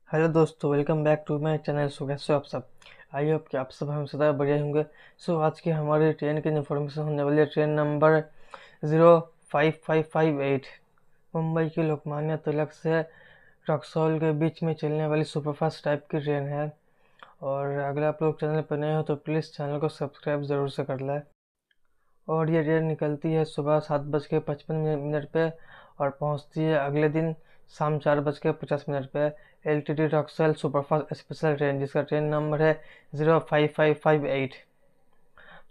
Hello दोस्तों, welcome back to my channel. So कैसे हो आप सब? आई होप कि आप सब हम सदा बढ़िया होंगे। सो आज की हमारी ट्रेन की इन्फॉर्मेशन होने वाली है ट्रेन नंबर 05558 मुंबई की लोकमान्य तिलक से रक्सौल के बीच में चलने वाली सुपरफास्ट टाइप की ट्रेन है। और अगर आप लोग चैनल पर नए हो तो प्लीज़ चैनल को सब्सक्राइब ज़रूर से कर लें। और ये ट्रेन निकलती है सुबह 7:55 पे और पहुंचती है अगले दिन शाम 4:50 पे। LTT Raxaul superfast special train, जिसका ट्रेन नंबर है 05558,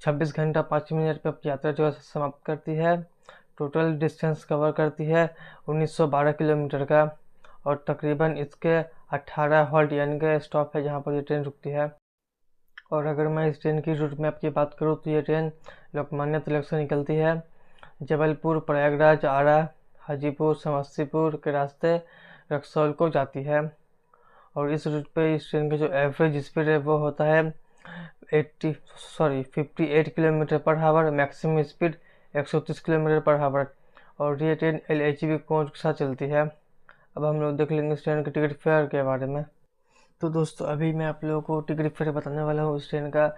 26 घंटा 5 मिनट पर यात्रा जो है समाप्त करती है। टोटल डिस्टेंस कवर करती है 1912 किलोमीटर का। और तकरीबन इसके 18 हॉल्ट यानी कि स्टॉप है जहाँ पर ये ट्रेन रुकती है। और अगर मैं इस ट्रेन की रूट मैप की बात करूँ तो ये ट्रेन लोकमान्य तिलक से निकलती है, जबलपुर, प्रयागराज, आरा, हाजीपुर, समस्तीपुर के रास्ते रक्सौल को जाती है। और इस रूट पे इस ट्रेन का जो एवरेज स्पीड है वो होता है 58 किलोमीटर पर हावर, मैक्सिमम स्पीड 130 किलोमीटर पर हावर। और ये ट्रेन LHB कोच के साथ चलती है। अब हम लोग देख लेंगे इस ट्रेन के टिकट फेयर के बारे में। तो दोस्तों, अभी मैं आप लोगों को टिकट फेयर बताने वाला हूँ इस ट्रेन का।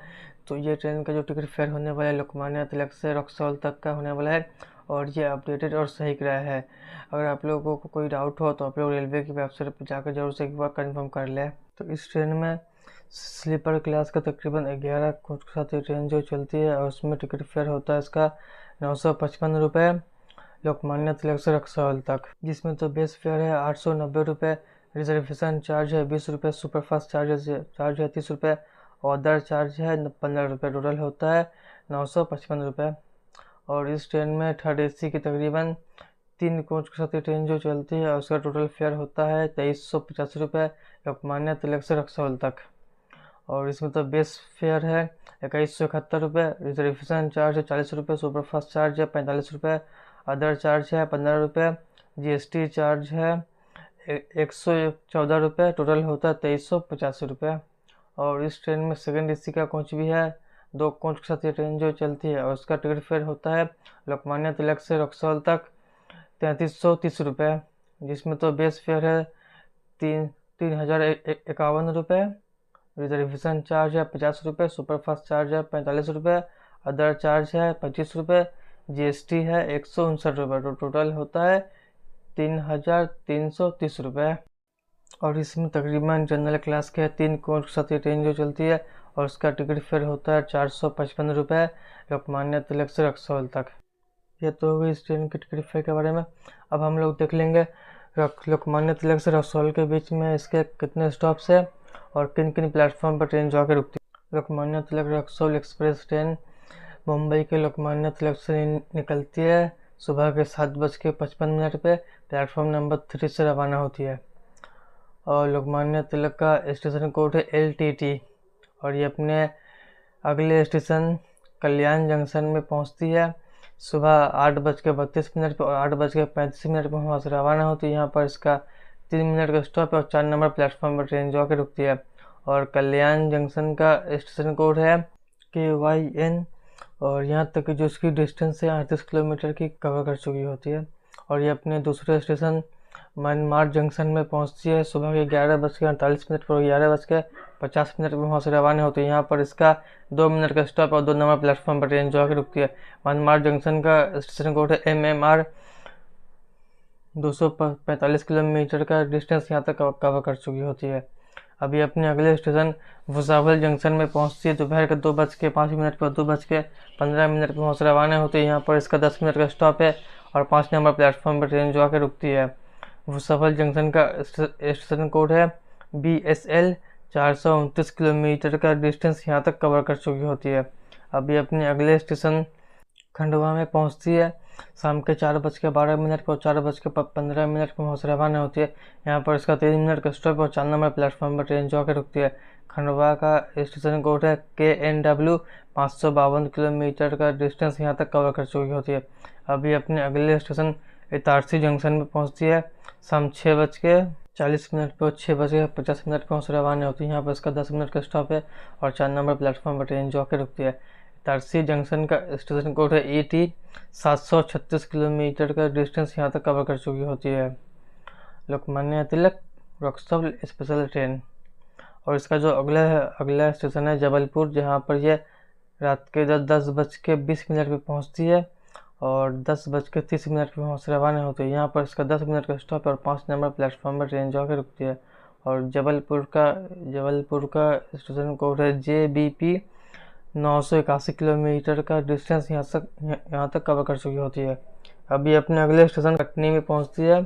तो ये ट्रेन का जो टिकट फेयर होने वाला है लोकमान्य तिलक से रक्सौल तक का होने वाला है। और ये अपडेटेड और सही किराया है। अगर आप लोगों को कोई डाउट हो तो आप लोग रेलवे की वेबसाइट पर जाकर जरूर से एक बार कंफर्म कर लें। तो इस ट्रेन में स्लीपर क्लास का तकरीबन 11 कोच के साथ ये ट्रेन जो चलती है, और उसमें टिकट फेयर होता है इसका 955 रुपये लोकमान्य तिलक से रक्सौल तक, जिसमें तो बेस फेयर है 890 रुपये, रिजर्वेशन चार्ज है 20 रुपये, सुपरफास्ट चार्ज है 30 रुपये, और अदर चार्ज है 15 रुपये। टोटल होता है 955 रुपये। और इस ट्रेन में थर्ड AC की तकरीबन 3 कोच के साथ ये ट्रेन जो चलती है, और उसका टोटल फेयर होता है 2385 रुपये लोकमान्य तिलक से रक्सौल तक। और इसमें तो बेस फेयर है 2171 रुपये, रिजर्वेशन चार्ज है 40 रुपये, सुपरफास्ट चार्ज है 45 रुपये, अदर चार्ज है 15 रुपये, GST चार्ज है 114 रुपये। टोटल होता है 2385 रुपये। और इस ट्रेन में सेकंड AC का कोच भी है, 2 कोच के साथ ये ट्रेन जो चलती है, और उसका टिकट फेयर होता है लोकमान्य तिलक से रक्सौल तक 3330 रुपये, जिसमें तो बेस फेयर है 3051 रुपये, रिजर्वेशन चार्ज है 50 रुपये, सुपरफास्ट चार्ज है 45 रुपये, अदर चार्ज है 25 रुपये, GST है 159 रुपये। तो टोटल होता है 3330 रुपये। और इसमें तकरीबन जनरल क्लास के 3 कोच के साथ ये ट्रेन जो चलती है, और उसका टिकट फेयर होता है 455 रुपये लोकमान्य तिलक से रक्सौल तक। ये तो हो गई इस ट्रेन के टिकट फेयर के बारे में। अब हम लोग देख लेंगे लोकमान्य तिलक से रक्सौल के बीच में इसके कितने स्टॉप्स है और किन किन प्लेटफॉर्म पर ट्रेन जाकर रुकती है। लोकमान्य तिलक रक्सौल एक्सप्रेस ट्रेन मुंबई के लोकमान्य तिलक से निकलती है सुबह के 7:55 पे, प्लेटफॉर्म नंबर 3 से रवाना होती है। और लोकमान्य तिलक का स्टेशन कोड है LTT। और ये अपने अगले स्टेशन कल्याण जंक्शन में पहुंचती है सुबह 8:32 पर, और 8:35 पर वहाँ से रवाना होती है। यहाँ पर इसका 3 मिनट का स्टॉप है और 4 नंबर प्लेटफॉर्म पर ट्रेन जो आकर रुकती है। और कल्याण जंक्शन का स्टेशन कोड है KYN। और यहाँ तक जो इसकी डिस्टेंस है 38 किलोमीटर की कवर कर चुकी होती है। और ये अपने दूसरे स्टेशन मनमाड जंक्शन में पहुँचती है सुबह के 11:48 पर, 11:50 पर वहाँ से रवाना होती है। यहाँ पर इसका 2 मिनट का स्टॉप और 2 नंबर प्लेटफॉर्म पर ट्रेन जो आकर रुकती है। मनमाड जंक्शन का स्टेशन कोड है MMR। 245 किलोमीटर का डिस्टेंस यहाँ तक कवर कर चुकी होती है। अभी अपने अगले स्टेशन भुसावल जंक्शन में पहुँचती है दोपहर के 2:05 पर, 2:15 पर वहाँ से रवाना होती है। यहाँ पर इसका 10 मिनट का स्टॉप है और 5 नंबर प्लेटफॉर्म पर ट्रेन जो आकर रुकती है। भुसावल जंक्शन का स्टेशन कोड है BSL। 429 किलोमीटर का डिस्टेंस यहाँ तक कवर कर चुकी होती है। अभी अपने अगले स्टेशन खंडवा में पहुँचती है शाम के 4:12 पर, 4:15 पर वहाँ से रवाना होती है। यहाँ पर इसका 3 मिनट का स्टॉप और 4 नंबर प्लेटफॉर्म पर ट्रेन जो आकर रुकती है। खंडवा का स्टेशन कोड है KNW। 552 किलोमीटर का डिस्टेंस यहाँ तक कवर कर चुकी होती है। अभी अपने अगले स्टेशन इटारसी जंक्शन में पहुँचती है शाम 6:40 पर, 6:50 पर वहाँ से रवाना होती है। यहाँ पर इसका 10 मिनट का स्टॉप है और 4 नंबर प्लेटफॉर्म पर ट्रेन जो आकर रुकती है। इटारसी जंक्शन का स्टेशन कोड है ET। 736 किलोमीटर का डिस्टेंस यहाँ तक कवर कर चुकी होती है। Lokmanya Tilak Raxaul special train. और इसका जो अगला स्टेशन है जबलपुर, जहाँ पर यह रात के 10:20 पर पहुँचती है और 10:30 पर वहाँ से रवाना होती है। यहाँ पर इसका 10 मिनट का स्टॉप है और 5 नंबर प्लेटफॉर्म पर ट्रेन जाकर रुकती है। और जबलपुर का स्टेशन कोड है JBP। 981 किलोमीटर का डिस्टेंस यहाँ तक कवर कर चुकी होती है। अभी अपने अगले स्टेशन कटनी में पहुँचती है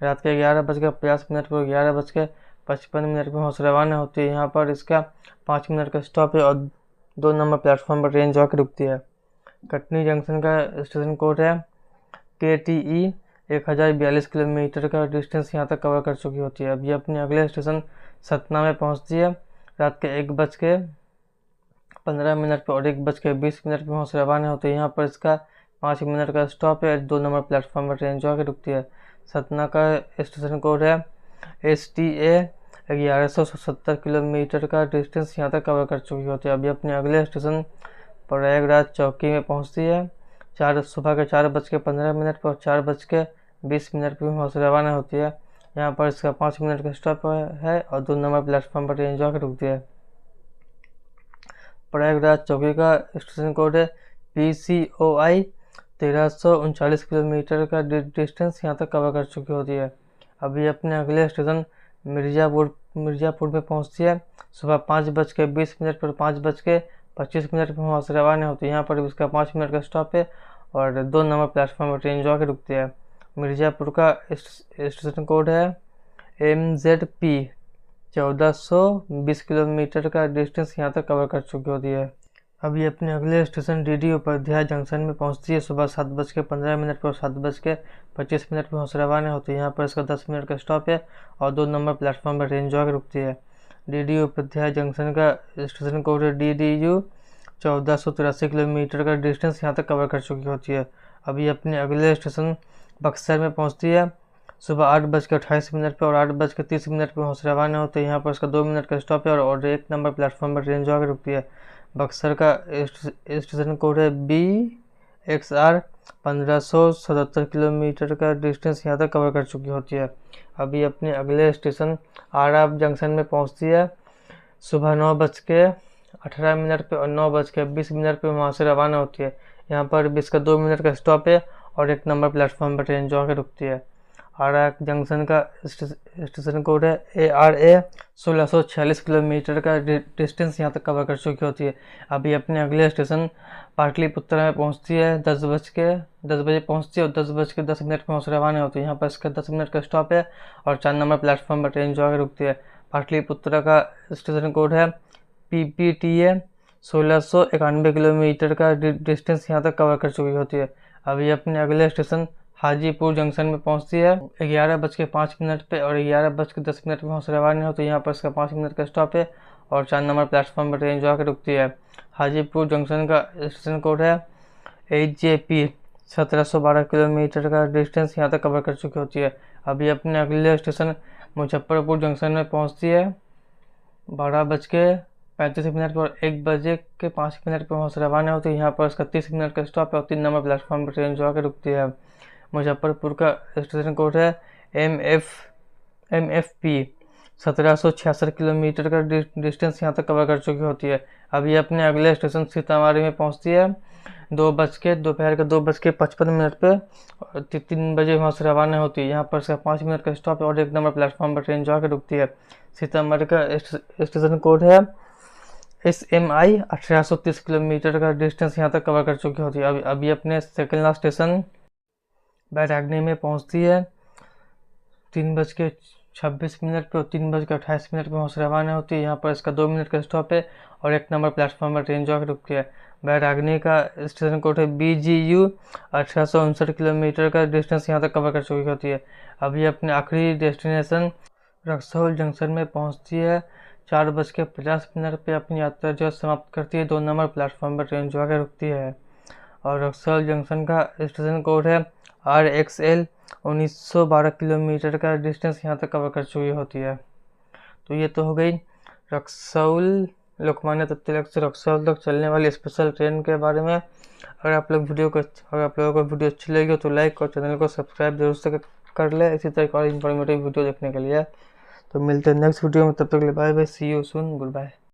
रात के 11:50 पर 11:55 पर वहाँ से रवाना होती है। यहाँ पर इसका 5 मिनट का स्टॉप है और 2 नंबर प्लेटफॉर्म पर ट्रेन जाकर रुकती है। कटनी जंक्शन का स्टेशन कोड है KTE। 1042 किलोमीटर का डिस्टेंस यहाँ तक कवर कर चुकी होती है। अभी अपने अगले स्टेशन सतना में पहुँचती है रात के 1:15 पर और 1:20 पर वहाँ से रवाना होती है। यहाँ पर इसका 5 मिनट का स्टॉप है, 2 नंबर प्लेटफॉर्म पर ट्रेन जाकर रुकती है। सतना का स्टेशन कोड है STA। 1170 किलोमीटर का डिस्टेंस यहाँ तक कवर कर चुकी होती है। अभी अपने अगले स्टेशन प्रयागराज चौकी में पहुँचती है सुबह के 4:15 पर और 4:20 पर वहाँ से रवाना होती है। यहाँ पर इसका 5 मिनट का स्टॉप है और 2 नंबर प्लेटफॉर्म पर ट्रेन जाकर रुकती है। प्रयागराज चौकी का स्टेशन कोड है PCOI। 1339 किलोमीटर का डिस्टेंस यहाँ तक कवर कर चुकी होती है। अभी अपने अगले स्टेशन मिर्ज़ापुर में पहुँचती है सुबह 5:20 पर 5:25 पर वहाँ से रवाना होती है। यहाँ पर इसका 5 मिनट का स्टॉप है और 2 नंबर प्लेटफॉर्म पर ट्रेन जाकर रुकती है। मिर्ज़ापुर का स्टेशन कोड है MZP। 1420 किलोमीटर का डिस्टेंस यहाँ तक कवर कर चुकी होती है। अभी अपने अगले स्टेशन DD उपाध्याय जंक्शन में पहुँचती है सुबह 7:15 पर 7:25 पर वहाँ से रवाना होती है। यहाँ पर इसका 10 मिनट का स्टॉप है और 2 नंबर प्लेटफॉर्म पर ट्रेन जाकर रुकती है। DD उपाध्याय जंक्शन का स्टेशन कोड है DDU। 1483 किलोमीटर का डिस्टेंस यहाँ तक कवर कर चुकी होती है। अभी अपने अगले स्टेशन बक्सर में पहुँचती है सुबह 8:28 पर और 8:30 पर वहाँ से रवाना होती है। यहाँ पर इसका 2 मिनट का स्टॉप है और 1 नंबर प्लेटफॉर्म पर ट्रेन जाकर रुकती है। बक्सर का स्टेशन कोड है BXR। 1577 किलोमीटर का डिस्टेंस यहाँ तक कवर कर चुकी होती है। अभी अपने अगले स्टेशन आरा जंक्शन में पहुँचती है सुबह 9:18 पर और 9:20 पर वहाँ से रवाना होती है। यहाँ पर इसका 2 मिनट का स्टॉप है और 1 नंबर प्लेटफॉर्म पर ट्रेन जाकर रुकती है। आरा जंक्शन का स्टेशन कोड है ARA। 1646 किलोमीटर का डिस्टेंस यहाँ तक कवर कर चुकी होती है। अभी अपने अगले स्टेशन पाटलिपुत्र में पहुँचती है 10 बजे पहुँचती है और 10:10 पर वहाँ से रवाना होती है। यहाँ पर इसका 10 मिनट का स्टॉप है और 4 नंबर प्लेटफॉर्म पर ट्रेन जाकर रुकती है। पाटलिपुत्र का स्टेशन कोड है PPTA। 1691 किलोमीटर का डिस्टेंस यहाँ तक कवर कर चुकी होती है। अभी अपने अगले स्टेशन हाजीपुर जंक्शन में पहुँचती है 11:05 पर और 11:10 पर वहाँ से रवाना होती है। यहाँ पर इसका 5 मिनट का स्टॉप है और 4 नंबर प्लेटफॉर्म पर ट्रेन जाकर रुकती है। हाजीपुर जंक्शन का स्टेशन कोड है HJP। 1712 किलोमीटर का डिस्टेंस यहाँ तक कवर कर चुकी होती है। अभी अपने अगले स्टेशन मुजफ्फरपुर जंक्शन में पहुँचती है 12:35 पर 1:05 पर वहाँ से रवाना होती है। यहाँ पर इसका 30 मिनट का स्टॉप है और 3 नंबर प्लेटफॉर्म पर ट्रेन जाकर रुकती है। मुजफ्फरपुर का स्टेशन कोड है MFP। 1766 किलोमीटर का डिस्टेंस यहाँ तक कवर कर चुकी होती है। अभी अपने अगले स्टेशन सीतामढ़ी में पहुँचती है दोपहर के 2:55 पर और 3 बजे वहाँ से रवाना होती है। यहाँ पर इसका 5 मिनट का स्टॉप है और 1 नंबर प्लेटफॉर्म पर ट्रेन जाकर रुकती है। सीतामढ़ी का स्टेशन कोड है SMI। 1830 किलोमीटर का डिस्टेंस यहाँ तक कवर कर चुकी होती है। अभी अपने सेकेंड लास्ट स्टेशन बैरागनी में पहुँचती है 3:26 पर और 3:28 पर वहाँ से रवाना होती है। यहाँ पर इसका 2 मिनट का स्टॉप है और 1 नंबर प्लेटफॉर्म पर ट्रेन जाकर रुकती है। बैरागनी का स्टेशन कोड है BGU। 1859 किलोमीटर का डिस्टेंस यहाँ तक कवर कर चुकी होती है। अभी अपने आखिरी डेस्टिनेशन रक्सौल जंक्शन में पहुँचती है 4:50 पर अपनी यात्रा जो समाप्त करती है। 2 नंबर प्लेटफॉर्म पर ट्रेन जाकर रुकती है। और रक्सौल जंक्शन का स्टेशन कोड है RXL। 1912 किलोमीटर का डिस्टेंस यहाँ तक कवर कर चुकी होती है। तो ये तो हो गई रक्सौल लोकमान्य तिलक से रक्सौल तक चलने वाली स्पेशल ट्रेन के बारे में। अगर आप लोगों को वीडियो अच्छी लगी तो लाइक और चैनल को सब्सक्राइब जरूर से कर ले इसी तरह और इन्फॉर्मेटिव वीडियो देखने के लिए। तो मिलते हैं नेक्स्ट वीडियो में, तब तक के लिए bye bye, see you soon, good bye.